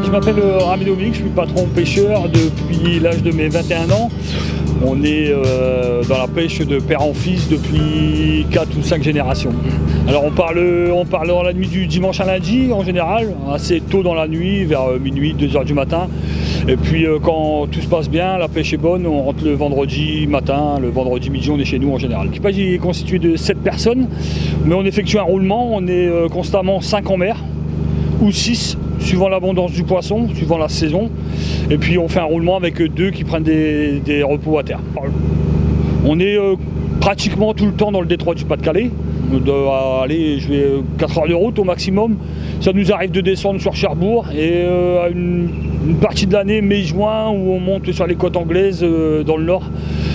Je m'appelle Rami Dominique, je suis patron pêcheur depuis l'âge de mes 21 ans. On est dans la pêche de père en fils depuis 4 ou 5 générations. Alors on parle dans la nuit du dimanche à lundi en général, assez tôt dans la nuit, vers minuit, 2h du matin. Et puis quand tout se passe bien, la pêche est bonne, on rentre le vendredi matin, le vendredi midi, on est chez nous en général. L'équipage est constitué de 7 personnes, mais on effectue un roulement, on est constamment 5 en mer, ou 6, suivant l'abondance du poisson, suivant la saison. Et puis on fait un roulement avec 2 qui prennent des repos à terre. On est pratiquement tout le temps dans le détroit du Pas-de-Calais. On doit aller 4 heures de route au maximum. Ça nous arrive de descendre sur Cherbourg et à une partie de l'année, mai-juin, où on monte sur les côtes anglaises dans le nord,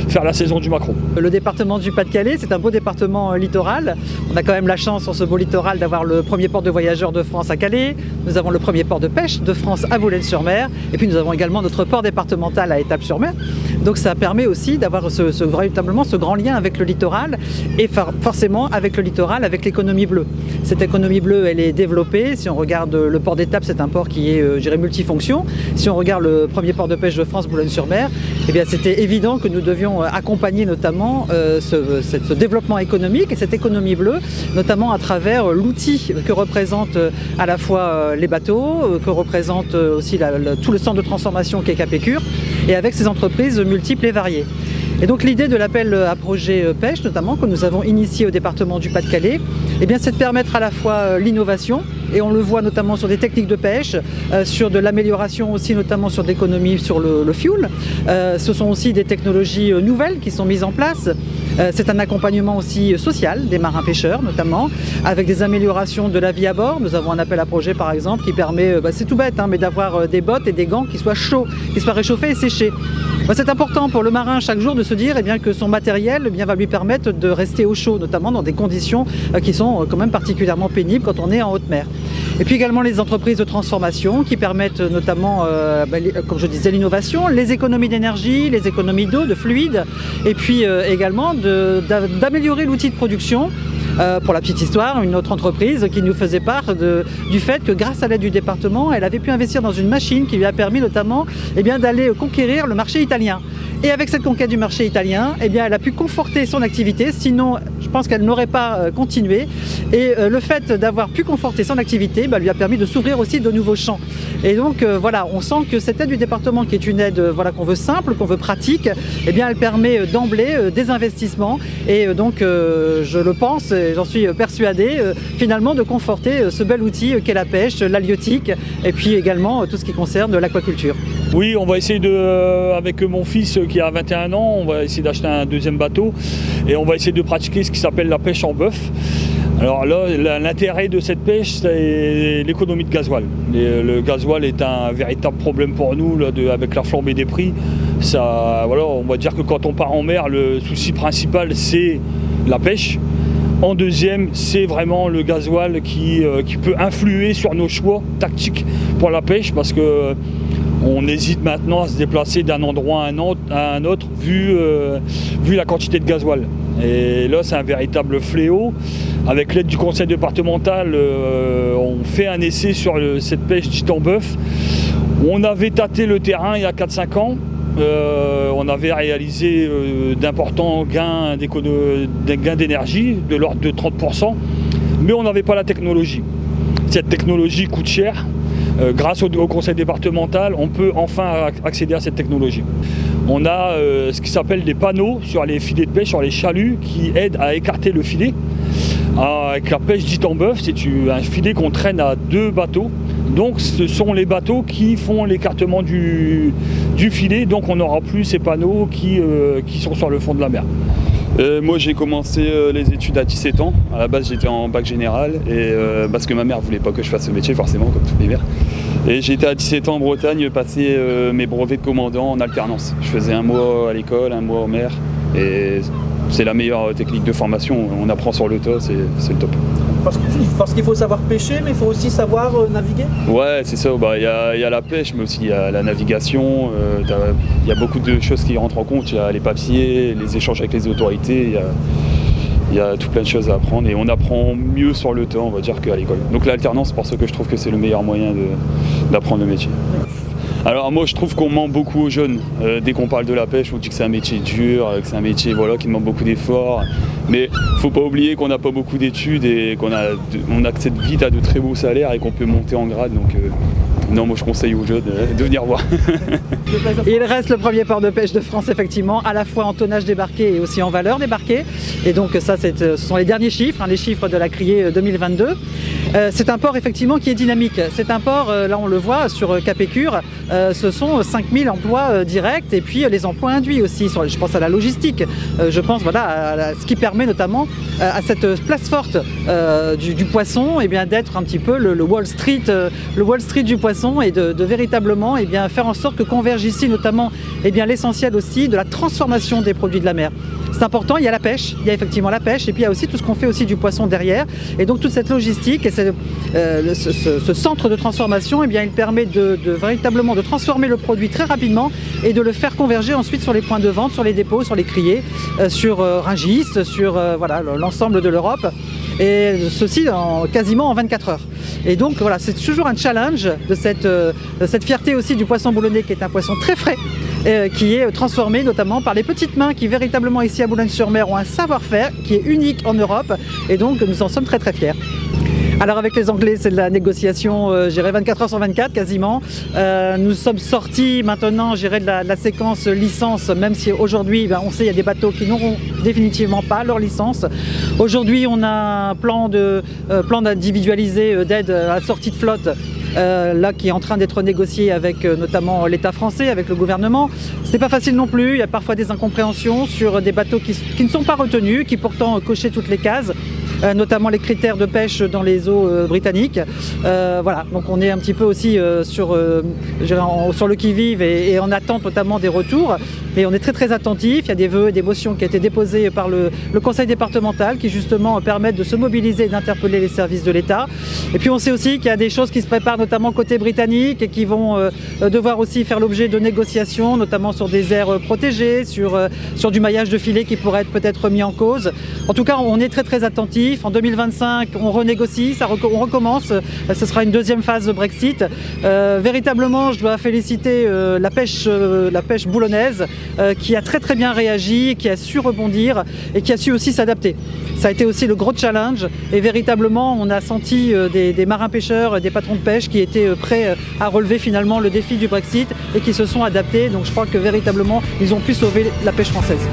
faire la saison du maquereau. Le département du Pas-de-Calais, c'est un beau département littoral. On a quand même la chance sur ce beau littoral d'avoir le premier port de voyageurs de France à Calais. Nous avons le premier port de pêche de France à Boulogne-sur-Mer. Et puis nous avons également notre port départemental à Étaples-sur-Mer. Donc ça permet aussi d'avoir véritablement ce grand lien avec le littoral et forcément avec le littoral, avec l'économie bleue. Cette économie bleue, elle est développée. Si on regarde le port d'Étaples, c'est un port qui est, je dirais, multifonction. Si on regarde le premier port de pêche de France, Boulogne-sur-Mer, eh bien c'était évident que nous devions accompagner notamment ce développement économique et cette économie bleue, notamment à travers l'outil que représentent à la fois les bateaux, que représente aussi tout le centre de transformation qu'est Capécure, et avec ces entreprises multiples et variées. Et donc l'idée de l'appel à projet pêche, notamment, que nous avons initié au département du Pas-de-Calais, eh bien, c'est de permettre à la fois l'innovation, et on le voit notamment sur des techniques de pêche, sur de l'amélioration aussi, notamment sur l'économie sur le fuel. Ce sont aussi des technologies nouvelles qui sont mises en place. C'est un accompagnement aussi social des marins pêcheurs, notamment, avec des améliorations de la vie à bord. Nous avons un appel à projet, par exemple, qui permet, c'est tout bête, mais d'avoir des bottes et des gants qui soient chauds, qui soient réchauffés et séchés. C'est important pour le marin chaque jour de se dire que son matériel va lui permettre de rester au chaud, notamment dans des conditions qui sont quand même particulièrement pénibles quand on est en haute mer. Et puis également les entreprises de transformation qui permettent notamment, comme je disais, l'innovation, les économies d'énergie, les économies d'eau, de fluide, et puis également d'améliorer l'outil de production. Pour la petite histoire, une autre entreprise qui nous faisait part du fait que grâce à l'aide du département, elle avait pu investir dans une machine qui lui a permis notamment d'aller conquérir le marché italien. Et avec cette conquête du marché italien, elle a pu conforter son activité, sinon je pense qu'elle n'aurait pas continué. Et le fait d'avoir pu conforter son activité lui a permis de s'ouvrir aussi de nouveaux champs. Et donc voilà, on sent que cette aide du département, qui est une aide qu'on veut simple, qu'on veut pratique, elle permet d'emblée des investissements. Et donc je le pense, j'en suis persuadé, finalement de conforter ce bel outil qu'est la pêche, l'halieutique, et puis également tout ce qui concerne l'aquaculture. Oui, on va essayer avec mon fils qui a 21 ans, on va essayer d'acheter un deuxième bateau et on va essayer de pratiquer ce qui s'appelle la pêche en bœuf. Alors là, l'intérêt de cette pêche, c'est l'économie de gasoil. Le gasoil est un véritable problème pour nous avec la flambée des prix. On va dire que quand on part en mer, le souci principal, c'est la pêche. En deuxième, c'est vraiment le gasoil qui peut influer sur nos choix tactiques pour la pêche, parce que on hésite maintenant à se déplacer d'un endroit à un autre vu la quantité de gasoil. Et là, c'est un véritable fléau. Avec l'aide du conseil départemental, on fait un essai sur cette pêche dite en bœuf. On avait tâté le terrain il y a 4-5 ans. On avait réalisé d'importants gains d'énergie, de l'ordre de 30%, mais on n'avait pas la technologie. Cette technologie coûte cher. Grâce au conseil départemental, on peut enfin accéder à cette technologie. On a ce qui s'appelle des panneaux sur les filets de pêche, sur les chaluts, qui aident à écarter le filet. Avec la pêche dite en bœuf, c'est un filet qu'on traîne à 2 bateaux. Donc ce sont les bateaux qui font l'écartement du filet, donc on n'aura plus ces panneaux qui sont sur le fond de la mer. Moi j'ai commencé les études à 17 ans. À la base j'étais en bac général parce que ma mère voulait pas que je fasse ce métier, forcément, comme toutes les mères. Et j'étais à 17 ans en Bretagne passer mes brevets de commandant en alternance. Je faisais un mois à l'école, un mois en mer, et c'est la meilleure technique de formation. On apprend sur le tas, c'est le top. Parce qu'il faut savoir pêcher, mais il faut aussi savoir naviguer. Ouais, c'est ça. Il y a la pêche, mais aussi il y a la navigation. Il y a beaucoup de choses qui rentrent en compte. Il y a les papiers, les échanges avec les autorités. Il y a tout plein de choses à apprendre et on apprend mieux sur le temps, on va dire, qu'à l'école. Donc l'alternance, c'est pour ça que je trouve que c'est le meilleur moyen d'apprendre le métier. Alors moi je trouve qu'on ment beaucoup aux jeunes. Dès qu'on parle de la pêche, on dit que c'est un métier dur, que c'est un métier qui demande beaucoup d'efforts. Mais il ne faut pas oublier qu'on n'a pas beaucoup d'études et qu'on accède vite à de très beaux salaires et qu'on peut monter en grade. Donc non, moi je conseille aux jeunes de venir voir. Il reste le premier port de pêche de France, effectivement, à la fois en tonnage débarqué et aussi en valeur débarquée. Et donc ça, ce sont les derniers chiffres, les chiffres de la criée 2022. C'est un port effectivement qui est dynamique. C'est un port, là on le voit sur Cap-Écure, ce sont 5000 emplois directs et puis les emplois induits aussi. Je pense à la logistique, je pense à ce qui permet notamment à cette place forte du poisson d'être un petit peu le Wall Street du poisson et de véritablement faire en sorte que converge ici notamment l'essentiel aussi de la transformation des produits de la mer. C'est important, il y a la pêche, il y a effectivement la pêche et puis il y a aussi tout ce qu'on fait aussi du poisson derrière. Et donc toute cette logistique et ce centre de transformation, il permet véritablement de transformer le produit très rapidement et de le faire converger ensuite sur les points de vente, sur les dépôts, sur les criées, sur Rungis, sur l'ensemble de l'Europe. Et ceci quasiment en 24 heures. Et donc voilà, c'est toujours un challenge de cette fierté aussi du poisson boulonnais qui est un poisson très frais, qui est transformé notamment par les petites mains qui véritablement ici à Boulogne-sur-Mer ont un savoir-faire qui est unique en Europe et donc nous en sommes très très fiers. Alors avec les Anglais, c'est de la négociation, 24 heures sur 24 quasiment. Nous sommes sortis maintenant, de la séquence licence, même si aujourd'hui, on sait qu'il y a des bateaux qui n'auront définitivement pas leur licence. Aujourd'hui, on a un plan individualisé d'aide à la sortie de flotte. Qui est en train d'être négocié avec notamment l'État français, avec le gouvernement. C'est pas facile non plus, il y a parfois des incompréhensions sur des bateaux qui ne sont pas retenus, qui pourtant cochaient toutes les cases, notamment les critères de pêche dans les eaux britanniques. Donc on est un petit peu aussi sur le qui-vive et en attente notamment des retours. Mais on est très très attentif, il y a des vœux et des motions qui ont été déposées par le conseil départemental qui justement permettent de se mobiliser et d'interpeller les services de l'État. Et puis on sait aussi qu'il y a des choses qui se préparent notamment côté britannique et qui vont devoir aussi faire l'objet de négociations, notamment sur des aires protégées, sur du maillage de filet qui pourrait être peut-être mis en cause. En tout cas, on est très très attentif. En 2025, on renégocie, on recommence. Ce sera une deuxième phase de Brexit. Véritablement, je dois féliciter la pêche boulonnaise qui a très très bien réagi, qui a su rebondir et qui a su aussi s'adapter. Ça a été aussi le gros challenge et véritablement on a senti des marins-pêcheurs, des patrons de pêche qui étaient prêts à relever finalement le défi du Brexit et qui se sont adaptés. Donc je crois que véritablement ils ont pu sauver la pêche française.